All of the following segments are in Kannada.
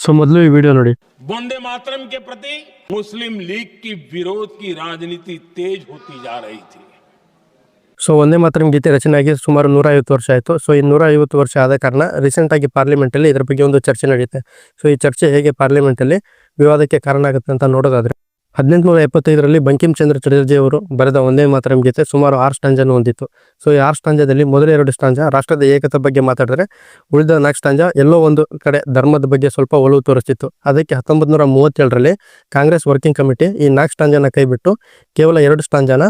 ಸೊ ಮೊದಲು ಈ ವಿಡಿಯೋ ನೋಡಿ. वंदे मातरम के प्रति मुस्लिम लीग की विरोध की राजनीति तेज होती जा रही थी. ಸೊ ಒಂದೇ ಮಾತರಂ ಗೀತೆ ರಚನೆಯಾಗಿ ಸುಮಾರು 150 ವರ್ಷ ಆಯಿತು. ಸೊ ಈ 150 ವರ್ಷ ಆದ ಕಾರಣ ರೀಸೆಂಟ್ ಆಗಿ ಪಾರ್ಲಿಮೆಂಟ್ ಅಲ್ಲಿ ಇದರ ಬಗ್ಗೆ ಒಂದು ಚರ್ಚೆ ನಡೆಯುತ್ತೆ. ಸೊ ಈ ಚರ್ಚೆ ಹೇಗೆ ಪಾರ್ಲಿಮೆಂಟ್ ಅಲ್ಲಿ ವಿವಾದಕ್ಕೆ ಕಾರಣ ಆಗುತ್ತೆ ಅಂತ ನೋಡೋದಾದ್ರೆ 1875ರಲ್ಲಿ ಬಂಕಿಂ ಚಂದ್ರ ಚಟರ್ಜಿ ಅವರು ಬರೆದ ಒಂದೇ ಮಾತರಂ ಗೀತೆ ಸುಮಾರು 6 ಸ್ಟಾಂಜಾನು ಹೊಂದಿತ್ತು. ಸೊ ಈ 6 ಸ್ಟಾಂಜಾದಲ್ಲಿ ಮೊದಲ 2 ಸ್ಟಾಂಜಾ ರಾಷ್ಟ್ರದ ಏಕತೆ ಬಗ್ಗೆ ಮಾತಾಡಿದ್ರೆ, ಉಳಿದ 4 ಸ್ಟಾಂಜಾ ಎಲ್ಲೋ ಒಂದು ಕಡೆ ಧರ್ಮದ ಬಗ್ಗೆ ಸ್ವಲ್ಪ ಒಲವು ತೋರಿಸ್ತಿತ್ತು. ಅದಕ್ಕೆ 1937ರಲ್ಲಿ ಕಾಂಗ್ರೆಸ್ ವರ್ಕಿಂಗ್ ಕಮಿಟಿ ಈ 4 ಸ್ಟಾಂಜಾನ ಕೈ ಬಿಟ್ಟು ಕೇವಲ 2 ಸ್ಟಾಂಜಾನ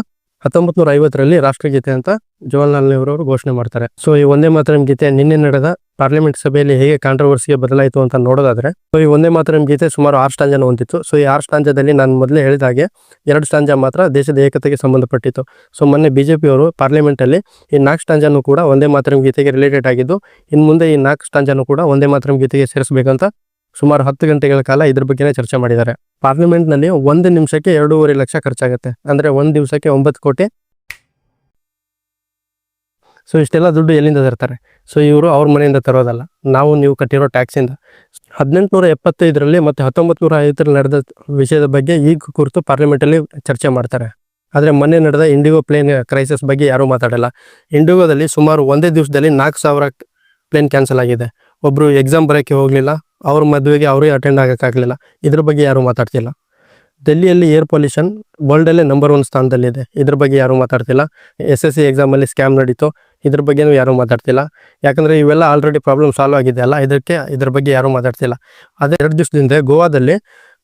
1950ರಲ್ಲಿ ರಾಷ್ಟ್ರಗೀತೆ ಅಂತ ಜವಾಹರ್ಲಾಲ್ ನೆಹರು ಅವರು ಘೋಷಣೆ ಮಾಡ್ತಾರೆ. ಸೊ ಈ ಒಂದೇ ಮಾತರಂ ಗೀತೆ ನಿನ್ನೆ ನಡೆದ ಪಾರ್ಲಿಮೆಂಟ್ ಸಭೆಯಲ್ಲಿ ಹೇಗೆ ಕಾಂಟ್ರವರ್ಸಿಗೆ ಬದಲಾಯಿತು ಅಂತ ನೋಡೋದಾದ್ರೆ, ಸೊ ಈ ಒಂದೇ ಮಾತರಂ ಗೀತೆ ಸುಮಾರು 6 ಸ್ಟಾಂಜಾನ ಹೊಂದಿತ್ತು. ಸೊ ಈ 6 ಸ್ಟಾಂಜಾದಲ್ಲಿ ನಾನು ಮೊದಲೇ ಹೇಳಿದ ಹಾಗೆ 2 ಸ್ಟಾಂಜಾ ಮಾತ್ರ ದೇಶದ ಏಕತೆಗೆ ಸಂಬಂಧಪಟ್ಟಿತ್ತು. ಸೊ ಮೊನ್ನೆ ಬಿಜೆಪಿ ಅವರು ಪಾರ್ಲಿಮೆಂಟ್ ಅಲ್ಲಿ ಈ 4 ಸ್ಟಾಂಜಾನು ಕೂಡ ಒಂದೇ ಮಾತರಂ ಗೀತೆಗೆ ರಿಲೇಟೆಡ್ ಆಗಿದ್ದು, ಇನ್ನು ಮುಂದೆ ಈ 4 ಸ್ಟಾಂಜಾನು ಕೂಡ ಒಂದೇ ಮಾತರಂ ಗೀತೆಗೆ ಸೇರಿಸಬೇಕಂತ ಸುಮಾರು 10 ಗಂಟೆಗಳ ಕಾಲ ಇದ್ರ ಬಗ್ಗೆನೇ ಚರ್ಚೆ ಮಾಡಿದ್ದಾರೆ. ಪಾರ್ಲಿಮೆಂಟ್ ನಲ್ಲಿ 1 ನಿಮಿಷಕ್ಕೆ 2.5 ಲಕ್ಷ ಖರ್ಚಾಗುತ್ತೆ. ಅಂದ್ರೆ 1 ದಿವಸಕ್ಕೆ 9 ಕೋಟಿ. ಸೊ ಇಷ್ಟೆಲ್ಲ ದುಡ್ಡು ಎಲ್ಲಿಂದ ತರ್ತಾರೆ? ಸೊ ಇವರು ಅವ್ರ ಮನೆಯಿಂದ ತರೋದಲ್ಲ, ನೀವು ಕಟ್ಟಿರೋ ಟ್ಯಾಕ್ಸಿಂದ. 1875ರಲ್ಲಿ ಮತ್ತು 1950ರಲ್ಲಿ ನಡೆದ ವಿಷಯದ ಬಗ್ಗೆ ಈಗ ಕುರಿತು ಪಾರ್ಲಿಮೆಂಟಲ್ಲಿ ಚರ್ಚೆ ಮಾಡ್ತಾರೆ. ಆದರೆ ಮೊನ್ನೆ ನಡೆದ ಇಂಡಿಗೋ ಪ್ಲೇನ್ ಕ್ರೈಸಿಸ್ ಬಗ್ಗೆ ಯಾರೂ ಮಾತಾಡಲ್ಲ. ಇಂಡಿಗೋದಲ್ಲಿ ಸುಮಾರು ಒಂದೇ ದಿವಸದಲ್ಲಿ 4,000 ಪ್ಲೇನ್ ಕ್ಯಾನ್ಸಲ್ ಆಗಿದೆ. ಒಬ್ಬರು ಎಕ್ಸಾಮ್ ಬರೋಕ್ಕೆ ಹೋಗಲಿಲ್ಲ, ಅವ್ರ ಮದುವೆಗೆ ಅವರೇ ಅಟೆಂಡ್ ಆಗೋಕ್ಕಾಗಲಿಲ್ಲ. ಇದ್ರ ಬಗ್ಗೆ ಯಾರೂ ಮಾತಾಡ್ತಿಲ್ಲ. ಡೆಲ್ಲಿಯಲ್ಲಿ ಏರ್ ಪೊಲ್ಯೂಷನ್ ವರ್ಲ್ಡಲ್ಲೇ ನಂಬರ್ 1 ಸ್ಥಾನದಲ್ಲಿದೆ. ಇದ್ರ ಬಗ್ಗೆ ಯಾರೂ ಮಾತಾಡ್ತಿಲ್ಲ. SSC ಎಕ್ಸಾಮಲ್ಲಿ ಸ್ಕ್ಯಾಮ್ ನಡೀತು, ಇದ್ರ ಬಗ್ಗೆನೂ ಯಾರೂ ಮಾತಾಡ್ತಿಲ್ಲ. ಯಾಕಂದರೆ ಇವೆಲ್ಲ ಆಲ್ರೆಡಿ ಪ್ರಾಬ್ಲಮ್ ಸಾಲ್ವ್ ಆಗಿದೆ ಅಲ್ಲ, ಇದ್ರ ಬಗ್ಗೆ ಯಾರೂ ಮಾತಾಡ್ತಿಲ್ಲ. ಅದೇ 2 ದಿವಸದಿಂದ ಗೋವಾದಲ್ಲಿ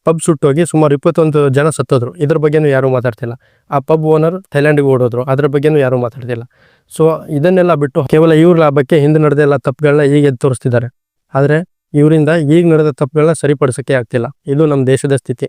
ಪಬ್ ಸುಟ್ಟೋಗಿ ಸುಮಾರು 21 ಜನ ಸತ್ತೋದ್ರು. ಇದ್ರ ಬಗ್ಗೆನೂ ಯಾರೂ ಮಾತಾಡ್ತಿಲ್ಲ. ಆ ಪಬ್ ಓನರ್ ಥೈಲ್ಯಾಂಡ್ಗೆ ಓಡೋದ್ರು, ಅದ್ರ ಬಗ್ಗೆನೂ ಯಾರೂ ಮಾತಾಡ್ತಿಲ್ಲ. ಸೊ ಇದನ್ನೆಲ್ಲ ಬಿಟ್ಟು ಕೇವಲ ಇವ್ರ ಲಾಭಕ್ಕೆ ಹಿಂದೆ ನಡೆದೆಲ್ಲ ತಪ್ಪುಗಳನ್ನ ಈಗ ಎದ್ದು ತೋರಿಸ್ತಿದ್ದಾರೆ. ಆದರೆ ಇವರಿಂದ ಈಗ ನಡೆದ ತಪ್ಪುಗಳನ್ನ ಸರಿಪಡಿಸೋಕ್ಕೆ ಆಗ್ತಿಲ್ಲ. ಇದು ನಮ್ಮ ದೇಶದ ಸ್ಥಿತಿ.